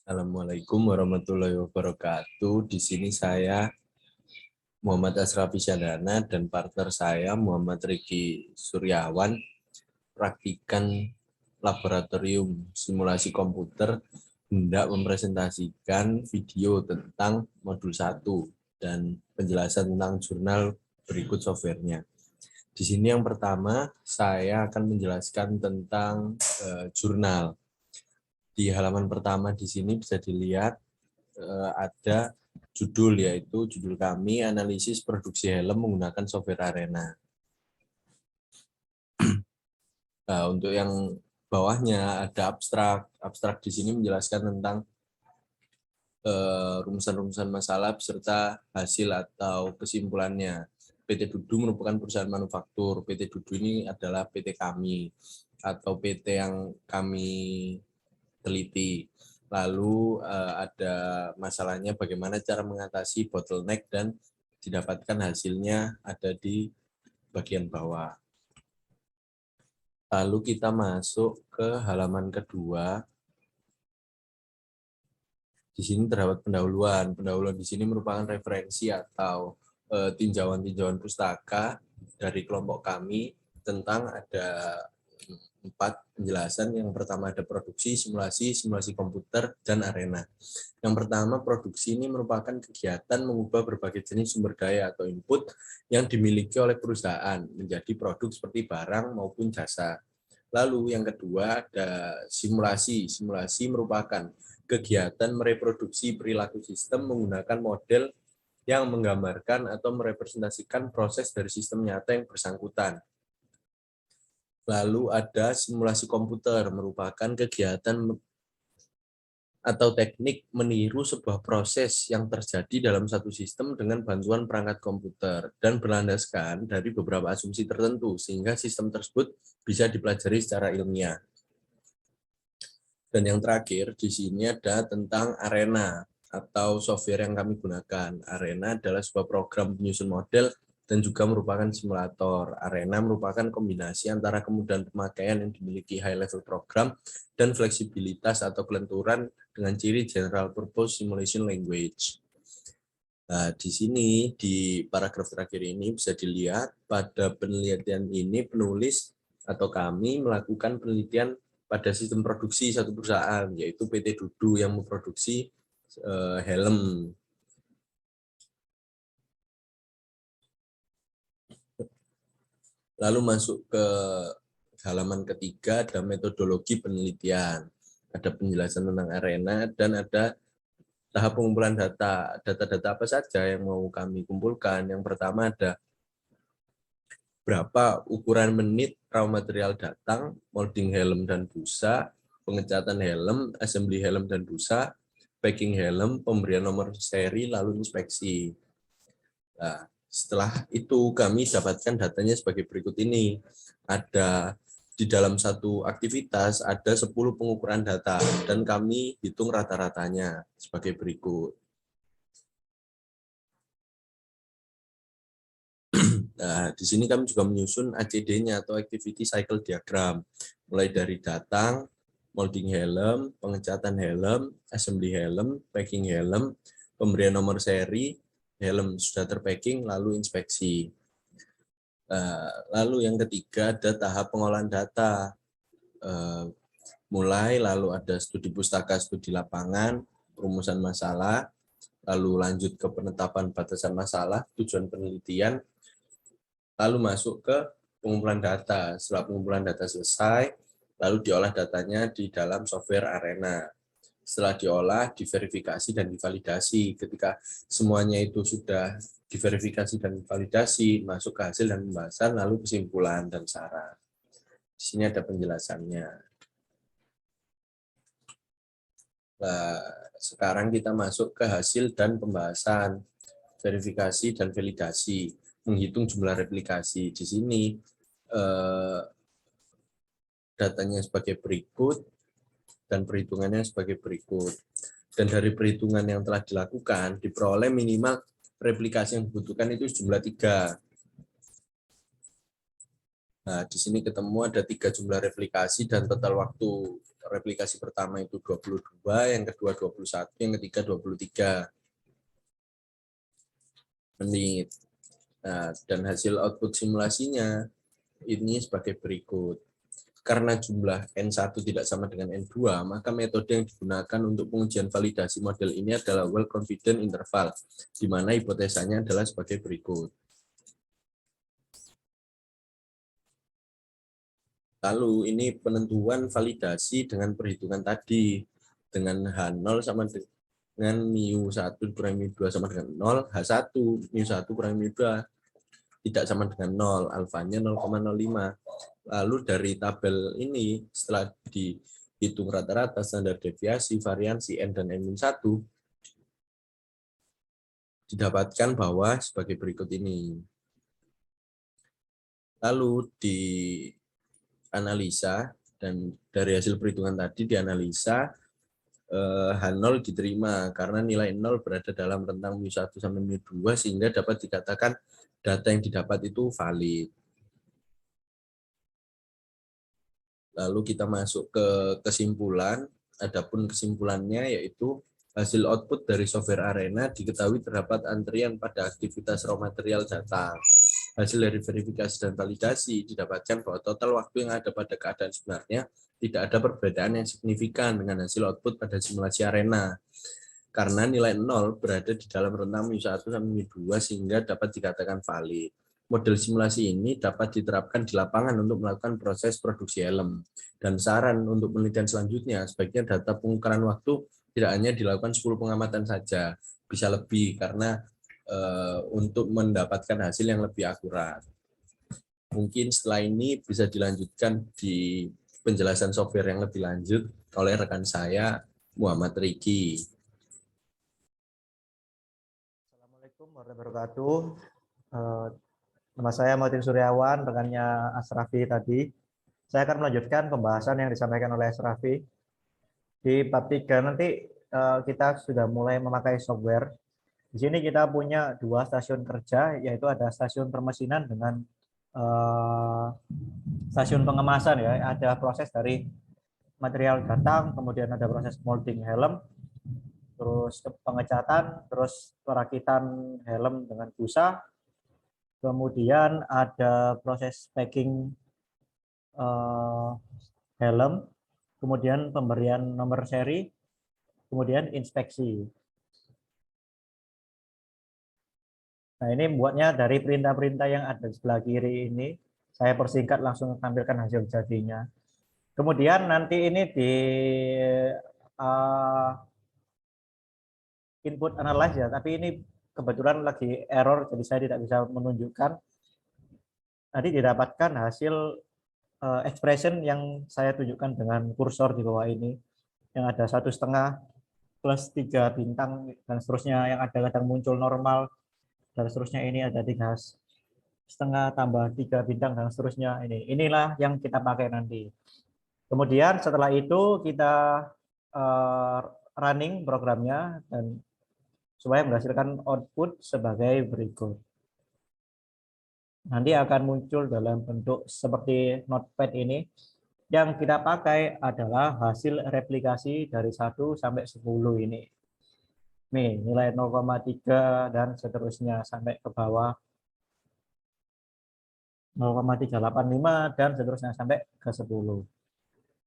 Assalamualaikum warahmatullahi wabarakatuh. Di sini saya Muhammad Asrafi Syandana dan partner saya Muhammad Riki Suryawan praktikan laboratorium simulasi komputer hendak mempresentasikan video tentang modul 1 dan penjelasan tentang jurnal berikut softwarenya. Di sini yang pertama saya akan menjelaskan tentang jurnal. Di halaman pertama di sini bisa dilihat ada judul, yaitu judul kami analisis produksi helm menggunakan software Arena. Nah, untuk yang bawahnya ada abstrak. Abstrak di sini menjelaskan tentang rumusan-rumusan masalah beserta hasil atau kesimpulannya. PT Dudu merupakan perusahaan manufaktur. PT Dudu ini adalah PT kami atau PT yang kami teliti. Lalu ada masalahnya bagaimana cara mengatasi bottleneck dan didapatkan hasilnya ada di bagian bawah. Lalu kita masuk ke halaman kedua. Di sini terdapat pendahuluan. Pendahuluan di sini merupakan referensi atau tinjauan-tinjauan pustaka dari kelompok kami tentang ada 4 penjelasan. Yang pertama ada produksi, simulasi komputer, dan arena. Yang pertama, produksi ini merupakan kegiatan mengubah berbagai jenis sumber daya atau input yang dimiliki oleh perusahaan menjadi produk seperti barang maupun jasa. Lalu yang kedua ada simulasi. Simulasi merupakan kegiatan mereproduksi perilaku sistem menggunakan model yang menggambarkan atau merepresentasikan proses dari sistem nyata yang bersangkutan. Lalu ada simulasi komputer, merupakan kegiatan atau teknik meniru sebuah proses yang terjadi dalam satu sistem dengan bantuan perangkat komputer dan berlandaskan dari beberapa asumsi tertentu sehingga sistem tersebut bisa dipelajari secara ilmiah. Dan yang terakhir di sini ada tentang Arena atau software yang kami gunakan. Arena adalah sebuah program penyusun model dan juga merupakan simulator. Arena merupakan kombinasi antara kemudahan pemakaian yang dimiliki high level program dan fleksibilitas atau kelenturan dengan ciri general purpose simulation language. Nah, di sini di paragraf terakhir ini bisa dilihat pada penelitian ini penulis atau kami melakukan penelitian pada sistem produksi satu perusahaan, yaitu PT Dudu yang memproduksi helm. Lalu masuk ke halaman ketiga, ada metodologi penelitian. Ada penjelasan tentang arena dan ada tahap pengumpulan data. Data-data apa saja yang mau kami kumpulkan? Yang pertama ada berapa ukuran menit raw material datang, molding helm dan busa, pengecatan helm, assembly helm dan busa, packing helm, pemberian nomor seri, lalu inspeksi. Nah, setelah itu kami dapatkan datanya sebagai berikut ini. Ada di dalam satu aktivitas ada 10 pengukuran data dan kami hitung rata-ratanya sebagai berikut. Nah, di sini kami juga menyusun ACD-nya atau Activity Cycle Diagram, mulai dari datang, molding helm, pengecatan helm, assembly helm, packing helm, pemberian nomor seri, helm sudah terpacking, lalu inspeksi. Lalu yang ketiga ada tahap pengolahan data, mulai lalu ada studi pustaka, studi lapangan, perumusan masalah, lalu lanjut ke penetapan batasan masalah, tujuan penelitian, lalu masuk ke pengumpulan data. Setelah pengumpulan data selesai, lalu diolah datanya di dalam software Arena. Setelah diolah, diverifikasi dan divalidasi. Ketika semuanya itu sudah diverifikasi dan divalidasi, masuk ke hasil dan pembahasan, lalu kesimpulan dan saran. Di sini ada penjelasannya. Nah, sekarang kita masuk ke hasil dan pembahasan, verifikasi dan validasi, menghitung jumlah replikasi. Di sini datanya sebagai berikut dan perhitungannya sebagai berikut. Dan dari perhitungan yang telah dilakukan, diperoleh minimal replikasi yang dibutuhkan itu jumlah 3. Nah, di sini ketemu ada 3 jumlah replikasi dan total waktu replikasi pertama itu 22, yang kedua 21, yang ketiga 23 menit. Nah, dan hasil output simulasinya ini sebagai berikut. Karena jumlah N1 tidak sama dengan N2, maka metode yang digunakan untuk pengujian validasi model ini adalah well confidence interval, di mana hipotesanya adalah sebagai berikut. Lalu ini penentuan validasi dengan perhitungan tadi, dengan H0 sama dengan mu1 kurang mu2 sama dengan 0, H1, mu1 kurang mu2 tidak sama dengan 0, alfanya 0,05. Lalu dari tabel ini, setelah dihitung rata-rata, standar deviasi, variansi N dan N-1, didapatkan bahwa sebagai berikut ini. Lalu dianalisa, dan dari hasil perhitungan tadi dianalisa, H0 diterima karena nilai 0 berada dalam rentang mu1 sampai mu2 sehingga dapat dikatakan data yang didapat itu valid. Lalu kita masuk ke kesimpulan. Adapun kesimpulannya yaitu hasil output dari software Arena diketahui terdapat antrian pada aktivitas raw material data. Hasil dari verifikasi dan validasi didapatkan bahwa total waktu yang ada pada keadaan sebenarnya tidak ada perbedaan yang signifikan dengan hasil output pada simulasi Arena. Karena nilai 0 berada di dalam rentang mu1 sampai mu2 sehingga dapat dikatakan valid. Model simulasi ini dapat diterapkan di lapangan untuk melakukan proses produksi helm. Dan saran untuk penelitian selanjutnya, sebaiknya data pengukuran waktu tidak hanya dilakukan 10 pengamatan saja, bisa lebih karena untuk mendapatkan hasil yang lebih akurat. Mungkin setelah ini bisa dilanjutkan di penjelasan software yang lebih lanjut oleh rekan saya, Muhammad Riki. Assalamualaikum warahmatullahi wabarakatuh. Nama saya Martin Suryawan, rekannya Asrafi tadi. Saya akan melanjutkan pembahasan yang disampaikan oleh Asrafi. Di bab 3 nanti kita sudah mulai memakai software. Di sini kita punya 2 stasiun kerja, yaitu ada stasiun permesinan dengan stasiun pengemasan ya. Ada proses dari material datang, kemudian ada proses molding helm, terus pengecatan, terus perakitan helm dengan busa, kemudian ada proses packing helm, kemudian pemberian nomor seri, kemudian inspeksi. Nah, ini buatnya dari perintah-perintah yang ada di sebelah kiri ini. Saya persingkat langsung tampilkan hasil jadinya. Kemudian nanti ini di input analyze ya, tapi ini kebetulan lagi error, jadi saya tidak bisa menunjukkan. Nanti didapatkan hasil expression yang saya tunjukkan dengan kursor di bawah ini, yang ada 1,5 plus 3 bintang dan seterusnya, yang ada kadang muncul normal dan seterusnya. Ini ada 3,5 tambah 3 bintang dan seterusnya. Inilah yang kita pakai nanti. Kemudian setelah itu kita running programnya dan supaya menghasilkan output sebagai berikut. Nanti akan muncul dalam bentuk seperti notepad ini. Yang kita pakai adalah hasil replikasi dari 1 sampai 10 ini. Nih, nilai 0,3 dan seterusnya sampai ke bawah 0,385 dan seterusnya sampai ke 10.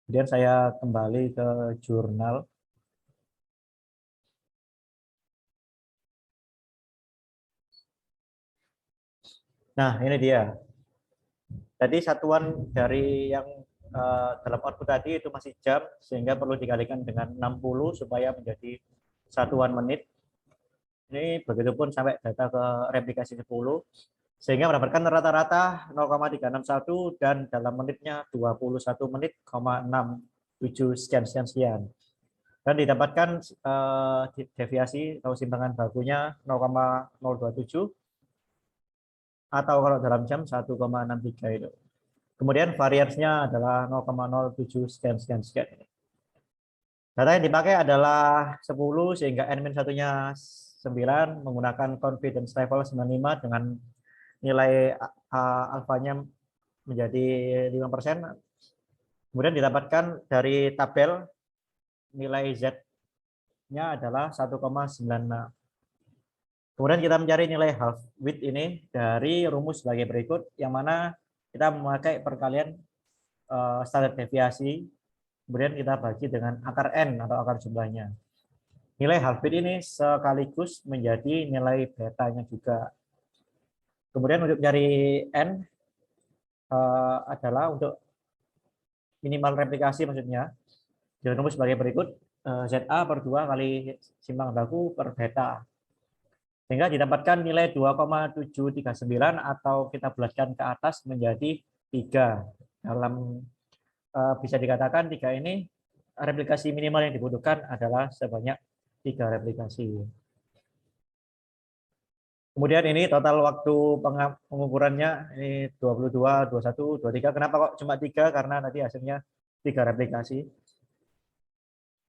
Kemudian saya kembali ke jurnal. Nah, ini dia. Jadi satuan dari yang dalam output tadi itu masih jam, sehingga perlu dikalikan dengan 60 supaya menjadi satuan menit. Ini begitupun sampai data ke replikasi 10, sehingga mendapatkan rata-rata 0,361 dan dalam menitnya 21 menit, 67 sekian. Dan didapatkan deviasi atau simpangan bakunya 0,027 atau kalau dalam jam 1,63 itu. Kemudian variansnya adalah 0,07 sekian. Data yang dipakai adalah 10 sehingga N-1-nya 9 menggunakan confidence level 95 dengan nilai alfanya menjadi 5%. Kemudian didapatkan dari tabel nilai Z-nya adalah 1,96. Kemudian kita mencari nilai half width ini dari rumus sebagai berikut, yang mana kita memakai perkalian standar deviasi, kemudian kita bagi dengan akar N atau akar jumlahnya. Nilai half width ini sekaligus menjadi nilai betanya juga. Kemudian untuk mencari N adalah untuk minimal replikasi, maksudnya dengan rumus sebagai berikut, ZA per 2 kali simpangan baku per beta. Sehingga didapatkan nilai 2,739 atau kita bulatkan ke atas menjadi 3. Dalam bisa dikatakan 3 ini replikasi minimal yang dibutuhkan adalah sebanyak 3 replikasi. Kemudian ini total waktu pengukurannya ini 22, 21, 23. Kenapa kok cuma 3? Karena tadi hasilnya 3 replikasi.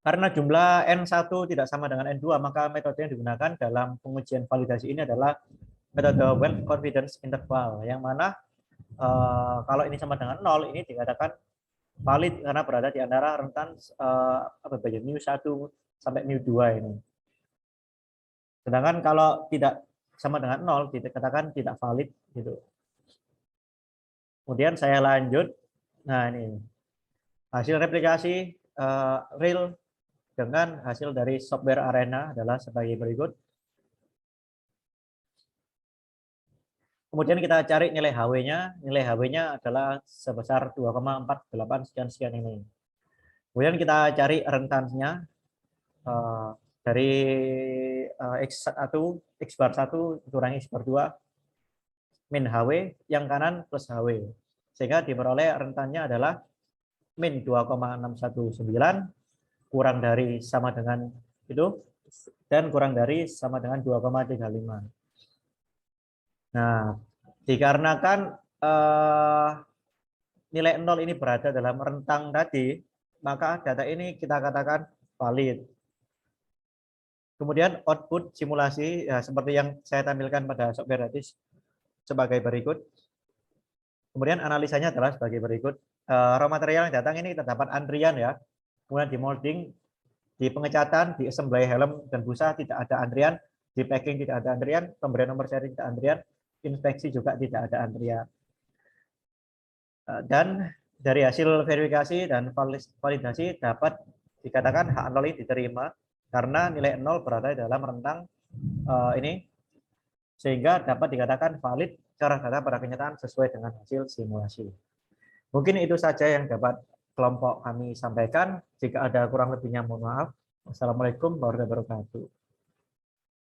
Karena jumlah N1 tidak sama dengan N2, maka metode yang digunakan dalam pengujian validasi ini adalah metode well confidence interval, yang mana kalau ini sama dengan 0, ini dikatakan valid karena berada di antara rentan mu1 sampai mu2 ini. Sedangkan kalau tidak sama dengan 0, dikatakan tidak valid gitu. Kemudian saya lanjut. Nah, ini hasil replikasi real dengan hasil dari software Arena adalah sebagai berikut. Kemudian kita cari nilai HW-nya. Nilai HW-nya adalah sebesar 2,48 sekian-sekian ini. Kemudian kita cari rentannya dari X1, X bar 1 kurangi X bar 2 min HW, yang kanan plus HW. Sehingga diperoleh rentannya adalah min 2,619 kurang dari sama dengan itu, dan kurang dari sama dengan 2,35. Nah, dikarenakan nilai 0 ini berada dalam rentang tadi, maka data ini kita katakan valid. Kemudian output simulasi ya, seperti yang saya tampilkan pada software tadi sebagai berikut. Kemudian analisanya adalah sebagai berikut. Raw material yang datang ini kita dapat antrian ya. Kemudian di molding, di pengecatan, di assembly helm dan busa tidak ada antrian, di packing tidak ada antrian, pemberian nomor seri tidak antrian, inspeksi juga tidak ada antrian. Dan dari hasil verifikasi dan validasi dapat dikatakan H0 ini diterima karena nilai 0 berada dalam rentang ini, sehingga dapat dikatakan valid cara data pada kenyataan sesuai dengan hasil simulasi. Mungkin itu saja yang dapat kelompok kami sampaikan. Jika ada kurang lebihnya mohon maaf. Wassalamualaikum warahmatullahi wabarakatuh.